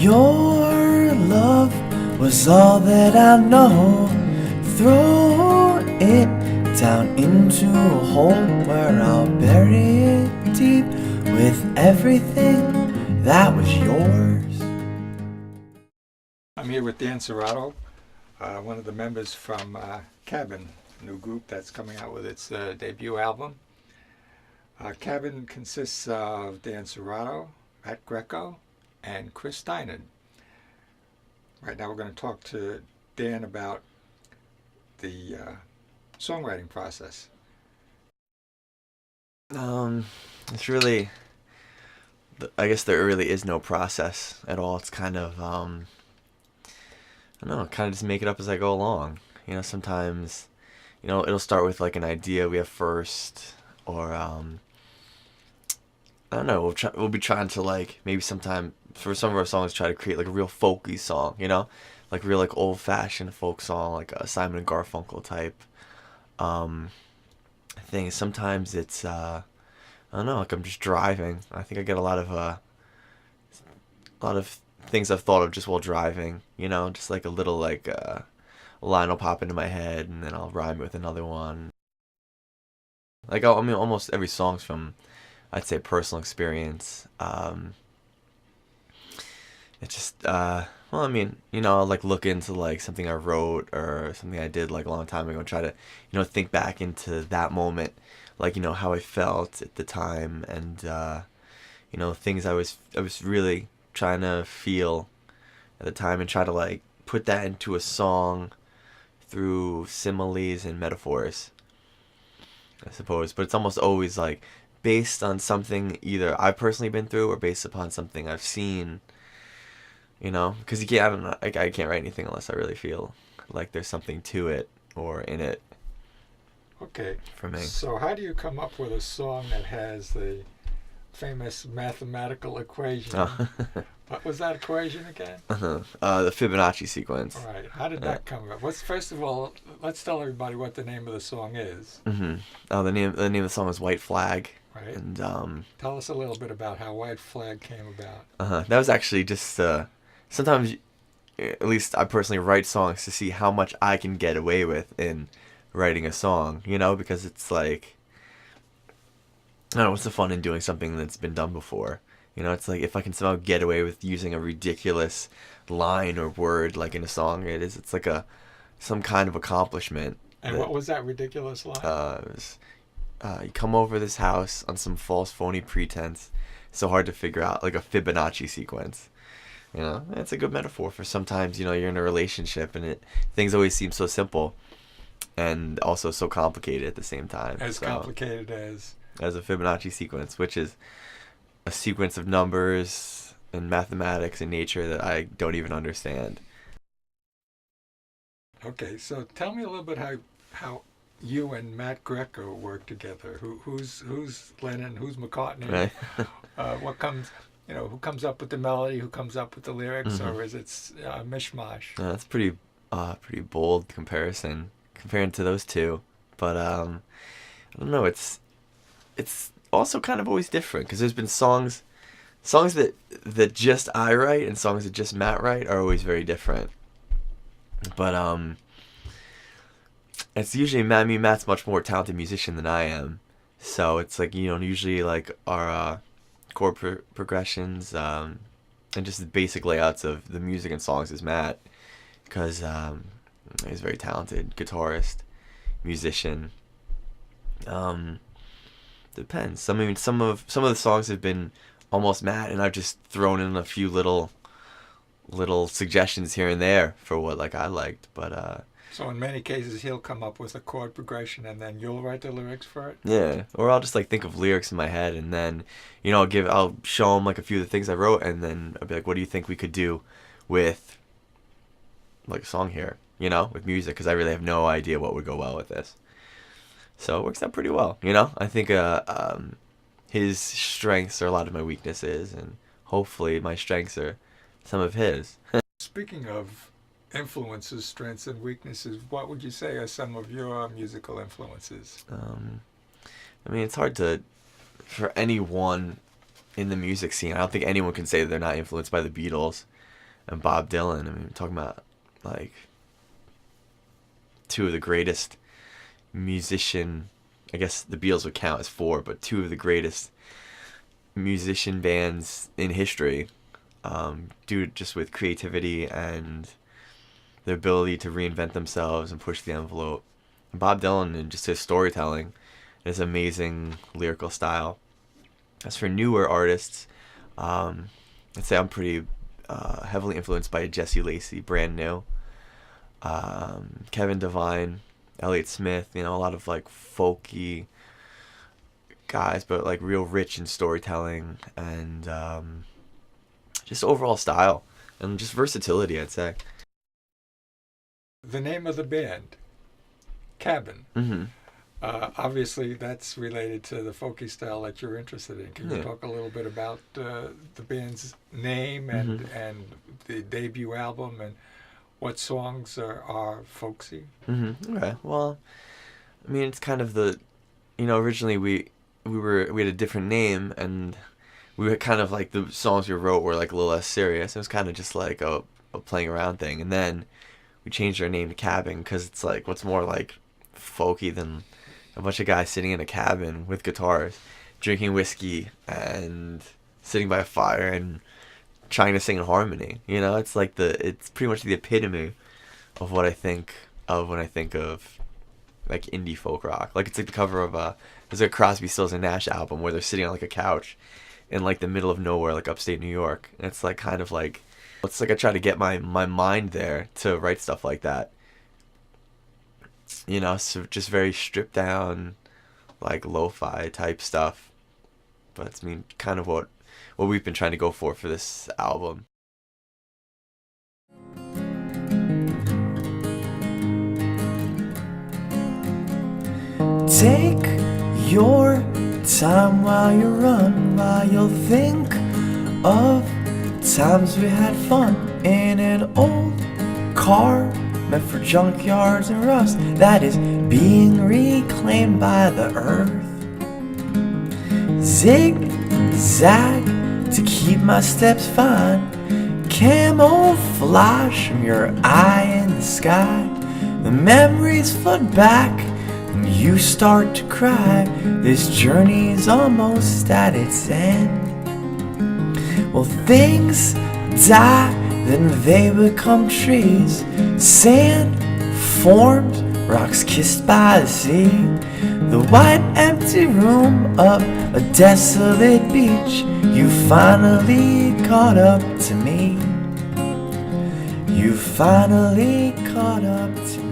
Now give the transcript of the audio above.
Your love was all that I know. Throw it down into a hole where I'll bury it deep with everything that was yours. I'm here with Dan Cerrato, one of the members from Cabin, a new group that's coming out with its debut album. Cabin consists of Dan Cerrato, Matt Greco, and Chris Steiner. Right now we're going to talk to Dan about the songwriting process. It's really, I guess there really is no process at all. It's kind of, I don't know, kind of just make it up as I go along. You know, sometimes, you know, it'll start with like an idea we have first, or, I don't know, we'll be trying to like, maybe sometime, for some of our songs, try to create like a real folky song, you know? Like real like old-fashioned folk song, like a Simon and Garfunkel type thing. Sometimes it's, I don't know, like I'm just driving. I think I get a lot of things I've thought of just while driving, you know? Just like a little like, a line will pop into my head and then I'll rhyme with another one. Like, I mean, almost every song's from, I'd say, personal experience. It's just, well, I mean, you know, I'll like look into like something I wrote or something I did like a long time ago and try to, you know, think back into that moment, like, you know, how I felt at the time and, you know, things I was really trying to feel at the time and try to like put that into a song through similes and metaphors, I suppose. But it's almost always like based on something either I've personally been through or based upon something I've seen, you know, because you can't, I don't know, I can't write anything unless I really feel like there's something to it or in it. Okay. For me. So how do you come up with a song that has the famous mathematical equation? Oh. What was that equation again? The Fibonacci sequence. All right. How did that come about? First of all, let's tell everybody what the name of the song is. Oh, the name of the song is White Flag. Right. And tell us a little bit about how White Flag came about. That was actually just sometimes, at least I personally write songs to see how much I can get away with in writing a song, you know, because it's like, I don't know, what's the fun in doing something that's been done before? You know, it's like if I can somehow get away with using a ridiculous line or word like in a song, it's like some kind of accomplishment. And what was that ridiculous line? It was, you come over this house on some false phony pretense, so hard to figure out, like a Fibonacci sequence. You know, it's a good metaphor for sometimes, you know, you're in a relationship and things always seem so simple and also so complicated at the same time. As complicated as a Fibonacci sequence, which is a sequence of numbers and mathematics and nature that I don't even understand. Okay, so tell me a little bit how you and Matt Greco work together. Who's Lennon? Who's McCartney? Right. What comes? You know, who comes up with the melody? Who comes up with the lyrics? Or is it mishmash? That's pretty bold comparison comparing to those two, but I don't know. It's also kind of always different because there's been songs that just I write and songs that just Matt write are always very different. But it's usually Matt. I mean, Matt's much more talented musician than I am, so it's like, you know, usually like our chord progressions and just the basic layouts of the music and songs is Matt, because he's a very talented guitarist, musician. Depends. I mean, some of the songs have been almost Matt, and I've just thrown in a few little suggestions here and there for what like I liked, but so in many cases he'll come up with a chord progression and then you'll write the lyrics for it? Yeah, or I'll just like think of lyrics in my head and then, you know, I'll show him like a few of the things I wrote and then I'll be like, what do you think we could do with like a song here, you know, with music, because I really have no idea what would go well with this. So it works out pretty well, you know. I think his strengths are a lot of my weaknesses, and hopefully my strengths are some of his. Speaking of influences, strengths, and weaknesses, what would you say are some of your musical influences? I mean, it's hard for anyone in the music scene. I don't think anyone can say that they're not influenced by the Beatles. and Bob Dylan. I mean, we're talking about like two of the greatest musician. I guess the Beatles would count as four, but two of the greatest musician bands in history, due just with creativity and their ability to reinvent themselves and push the envelope. And Bob Dylan and just his storytelling and his amazing lyrical style. As for newer artists, I'd say I'm pretty heavily influenced by Jesse Lacey, brand new. Kevin Devine, Elliott Smith, a lot of like folky guys, but like real rich in storytelling and just overall style and just versatility, I'd say. The name of the band, Cabin. Mm-hmm. Obviously, that's related to the folky style that you're interested in. Can you Yeah. talk a little bit about the band's name and the debut album and what songs are folksy? Mm-hmm. Okay. Well, I mean, it's kind of originally we had a different name, and we were kind of like the songs we wrote were like a little less serious. It was kind of just like a playing around thing, and then we changed our name to Cabin because it's like what's more like folky than a bunch of guys sitting in a cabin with guitars, drinking whiskey and sitting by a fire and trying to sing in harmony. It's like it's pretty much the epitome of what I think of when I think of like indie folk rock. Like it's like the cover of there's a Crosby, Stills and Nash album where they're sitting on like a couch in like the middle of nowhere, like upstate New York. And it's like kind of like it's like I try to get my mind there to write stuff like that. So just very stripped down, like lo-fi type stuff. But it's kind of what we've been trying to go for this album. Take your time while you run, while you'll think of times we had fun in an old car meant for junkyards and rust that is being reclaimed by the earth. Zig-zag to keep my steps fine, camouflage from your eye in the sky. The memories flood back and you start to cry. This journey's almost at its end. Well, things die, then they become trees. Sand formed, rocks kissed by the sea. The white empty room of a desolate beach. You finally caught up to me. You finally caught up to me.